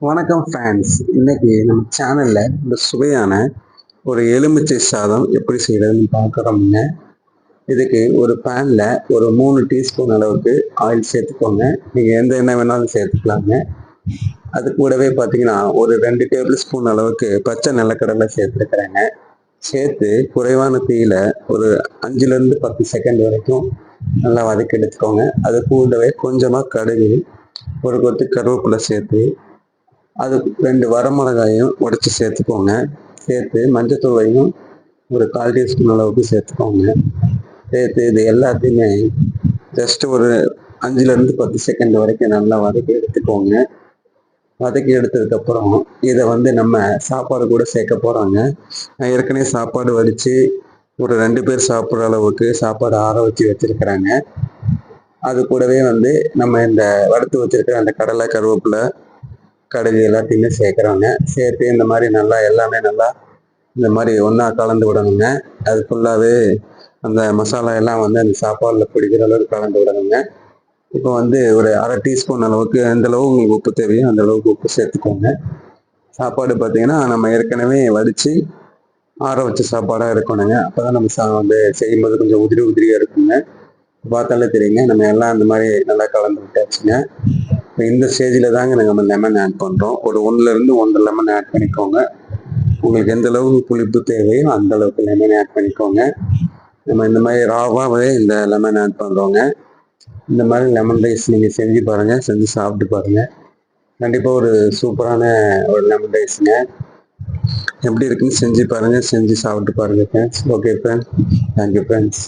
வணக்கம் ஃப்ரெண்ட்ஸ். இன்னைக்கு நம்ம சேனல்ல இந்த சுவையான ஒரு எலுமிச்சை சாதம் எப்படி செய்யறதுன்னு பார்க்குறோம்ங்க. இதுக்கு ஒரு பேன்ல ஒரு 3 டீஸ்பூன் அளவுக்கு ஆயில் சேர்த்துக்கோங்க. நீங்க எந்த எண்ணெய் வேணாலும் சேர்த்துக்கலாங்க. அது கூடவே பார்த்தீங்கன்னா ஒரு 2 டேபிள் ஸ்பூன் அளவுக்கு பச்சை நிலக்கடலை சேர்த்துருக்குறேங்க. சேர்த்து குறைவான தீயில ஒரு 5லேருந்து 10 செகண்ட் வரைக்கும் நல்லா வதக்கி எடுத்துக்கோங்க. அது கூடவே கொஞ்சமாக கடுகு, ஒரு கொத்து கருவேப்பிலை சேர்த்து அது 2 வரமிளகாயும் உடைச்சி சேர்த்துக்கோங்க. சேர்த்து மஞ்சத்தூளையும் ஒரு 1/4 டீஸ்பூன் அளவுக்கு சேர்த்துக்கோங்க. சேர்த்து இது எல்லாத்தையுமே ஜஸ்ட் ஒரு 5லேருந்து 10 செகண்ட் வரைக்கும் நல்லா வதக்கி எடுத்துக்கோங்க. வதக்கி எடுத்ததுக்கப்புறம் இதை நம்ம சாப்பாடு கூட சேர்க்க போகிறோங்க. நான் ஏற்கனவே சாப்பாடு வடித்து ஒரு 2 பேர் சாப்பிட்ற அளவுக்கு சாப்பாடு ஆற வச்சு வச்சுருக்கிறேங்க. அது கூடவே நம்ம இந்த வறுத்து வச்சுருக்கிற அந்த கடலை, கருவேப்பிலை, கடுகு எல்லாத்தையுமே சேர்க்குறோங்க. சேர்த்து இந்த மாதிரி நல்லா எல்லாமே நல்லா இந்த மாதிரி ஒன்றா கலந்து விடணுங்க. அது ஃபுல்லாகவே அந்த மசாலா எல்லாம் அந்த சாப்பாடில் பிடிக்கிற அளவுக்கு கலந்து விடணுங்க. இப்போ ஒரு 1/2 டீஸ்பூன் அளவுக்கு எந்த அளவு உங்களுக்கு உப்பு தேவையோ அந்த அளவுக்கு உப்பு சேர்த்துக்கோங்க. சாப்பாடு பார்த்தீங்கன்னா நம்ம ஏற்கனவே வடித்து ஆற வச்ச சாப்பாடாக இருக்கணுங்க. அப்போ தான் நம்ம செய்யும்போது கொஞ்சம் உதிரி உதிரியாக இருக்குங்க. பார்த்தாலே தெரியுங்க. நம்ம எல்லாம் அந்த மாதிரி நல்லா கலந்து விட்டாச்சுங்க. இப்போ இந்த ஸ்டேஜில் தாங்க நம்ம லெமன் ஆட் பண்ணுறோம். ஒரு 1லேருந்து 1 1/2 லெமன் ஆட் பண்ணிக்கோங்க. உங்களுக்கு எந்த அளவுக்கு புளிப்பு தேவையோ அந்த அளவுக்கு லெமன் ஆட் பண்ணிக்கோங்க. நம்ம இந்த மாதிரி ராவாகவே இந்த லெமன் ஆட் பண்ணுறோங்க. இந்த மாதிரி லெமன் ரைஸ் நீங்கள் செஞ்சு பாருங்கள், செஞ்சு சாப்பிட்டு பாருங்கள். கண்டிப்பாக ஒரு சூப்பரான ஒரு லெமன் ரைஸுங்க. எப்படி இருக்குன்னு செஞ்சு பாருங்கள், செஞ்சு சாப்பிட்டு பாருங்கள் friends. Okay friends, thank you friends.